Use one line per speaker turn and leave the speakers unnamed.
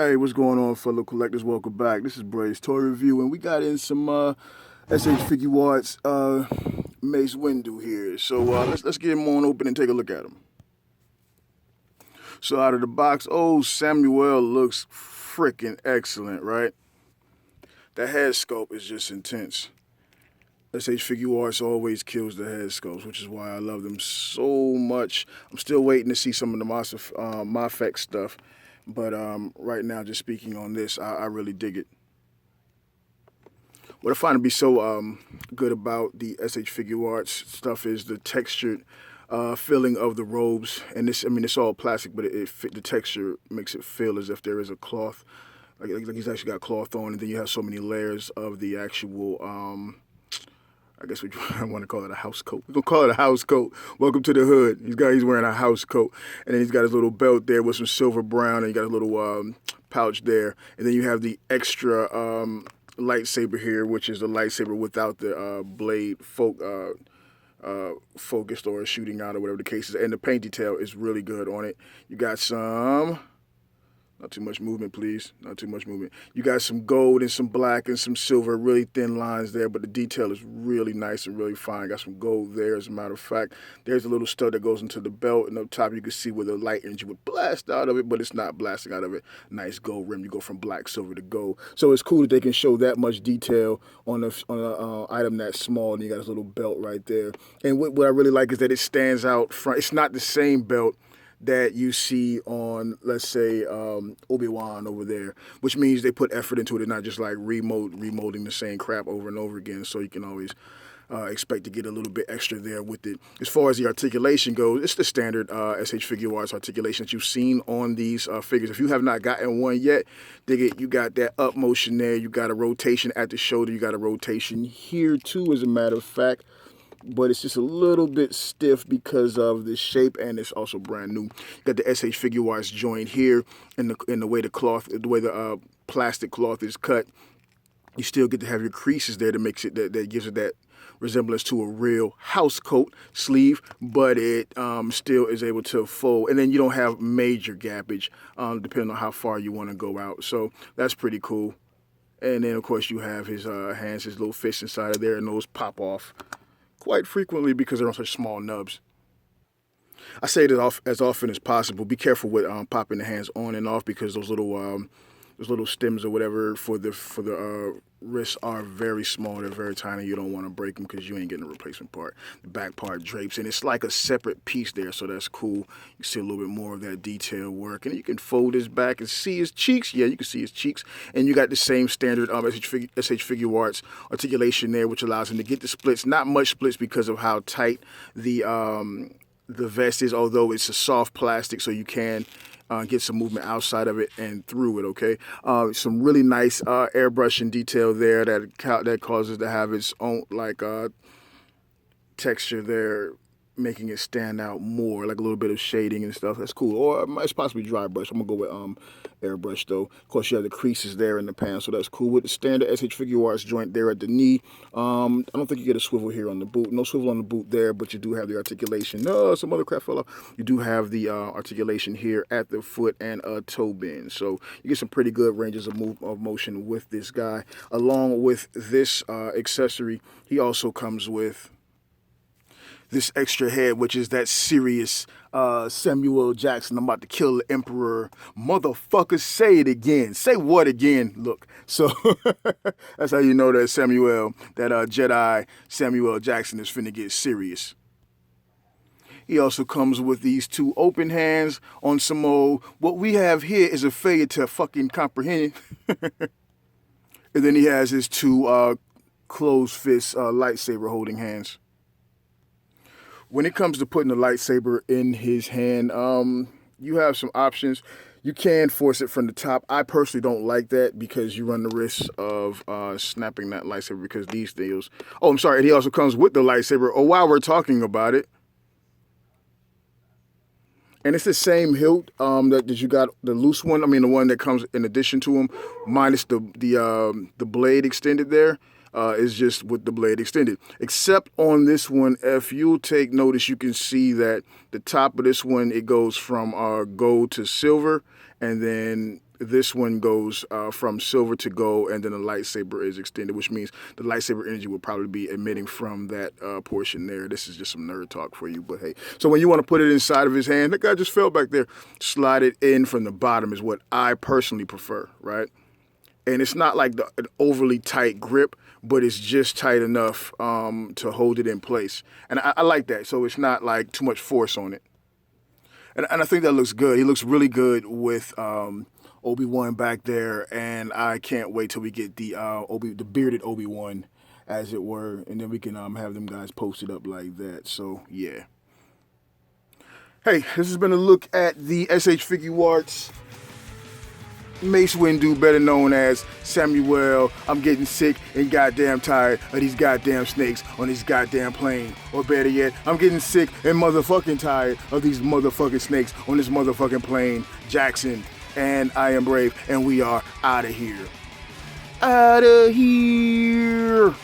Hey, what's going on, fellow collectors? Welcome back. This is Bray's Toy Review, and we got in some SHFiguarts Mace Windu here. So let's get him on open and take a look at him. So out of the box, oh, Samuel looks freaking excellent, right? The head sculpt is just intense. SHFiguarts always kills the head sculpts, which is why I love them so much. I'm still waiting to see some of the Mafek stuff, but right now, just speaking on this, I really dig it. What I find to be so good about the SHFiguarts stuff is the textured feeling of the robes, and this, I mean, it's all plastic, but the texture makes it feel as if there is a cloth, like he's actually got cloth on, and then you have so many layers of the actual. I guess I want to call it a house coat. We're gonna call it a house coat. Welcome to the hood. He's wearing a house coat, and then he's got his little belt there with some silver brown, and he got a little pouch there, and then you have the extra lightsaber here, which is the lightsaber without the blade focused or shooting out or whatever the case is, and the paint detail is really good on it. You got some. Not too much movement, please. Not too much movement. You got some gold and some black and some silver, really thin lines there, but the detail is really nice and really fine. Got some gold there, as a matter of fact. There's a little stud that goes into the belt, and up top you can see where the light engine would blast out of it, but it's not blasting out of it. Nice gold rim. You go from black, silver to gold. So it's cool that they can show that much detail on an item that small, and you got this little belt right there. And what I really like is that it stands out front. It's not the same belt that you see on, let's say, Obi-Wan over there, which means they put effort into it and not just like remolding the same crap over and over again, so you can always expect to get a little bit extra there with it. As far as the articulation goes, it's the standard SHFiguarts articulation that you've seen on these figures. If you have not gotten one yet, dig it. You got that up motion there. You got a rotation at the shoulder. You got a rotation here too, as a matter of fact. But it's just a little bit stiff because of the shape, and it's also brand new. You got the SHFiguarts joint here, in the way the plastic cloth is cut. You still get to have your creases there that gives it that resemblance to a real house coat sleeve, but it still is able to fold, and then you don't have major gappage depending on how far you want to go out. So that's pretty cool. And then of course you have his hands, his little fists inside of there, and those pop off quite frequently because they're on such small nubs. I say it as often as possible. Be careful with popping the hands on and off, because those little stems or whatever for the wrists are very small. They're very tiny. You don't want to break them because you ain't getting a replacement part. The back part drapes, and it's like a separate piece there, so that's cool. You see a little bit more of that detail work, and you can fold his back and see his cheeks. Yeah, you can see his cheeks, and you got the same standard SHFiguarts articulation there, which allows him to get the splits. Not much splits because of how tight the vest is, although it's a soft plastic, so you can get some movement outside of it and through it, okay? Some really nice airbrushing detail there that causes to have its own, like, texture there, making it stand out more, like a little bit of shading and stuff. That's cool. Or it's possibly dry brush. I'm going to go with airbrush, though. Of course, you have the creases there in the pan, so that's cool. With the standard SHFiguarts joint there at the knee, I don't think you get a swivel here on the boot. No swivel on the boot there, but you do have the articulation. No, some other crap fell off. You do have the articulation here at the foot and a toe bend. So you get some pretty good ranges of motion with this guy. Along with this accessory, he also comes with this extra head, which is that serious Samuel Jackson, I'm about to kill the Emperor. Motherfucker, say it again. Say what again? Look, so that's how you know that Jedi Samuel Jackson is finna get serious. He also comes with these two open hands on some old, what we have here is a failure to fucking comprehend. And then he has his two closed fist lightsaber holding hands. When it comes to putting the lightsaber in his hand, you have some options. You can force it from the top. I personally don't like that because you run the risk of snapping that lightsaber because these deals. Oh, I'm sorry. And he also comes with the lightsaber. Oh, while we're talking about it. And it's the same hilt that you got, the loose one. I mean, the one that comes in addition to him, minus the blade extended there. Is just with the blade extended. Except on this one, if you'll take notice, you can see that the top of this one, it goes from gold to silver, and then this one goes from silver to gold, and then the lightsaber is extended, which means the lightsaber energy will probably be emitting from that portion there. This is just some nerd talk for you, but hey. So when you want to put it inside of his hand, that guy just fell back there. Slide it in from the bottom is what I personally prefer, right? And it's not like an overly tight grip, but it's just tight enough to hold it in place. And I like that. So it's not like too much force on it. And I think that looks good. He looks really good with Obi-Wan back there. And I can't wait till we get the bearded Obi-Wan, as it were. And then we can have them guys posted up like that. So, yeah. Hey, this has been a look at the SHFiguarts Mace Windu, better known as Samuel. I'm getting sick and goddamn tired of these goddamn snakes on this goddamn plane. Or better yet, I'm getting sick and motherfucking tired of these motherfucking snakes on this motherfucking plane. Jackson, and I am Brave, and we are out of here. Out of here.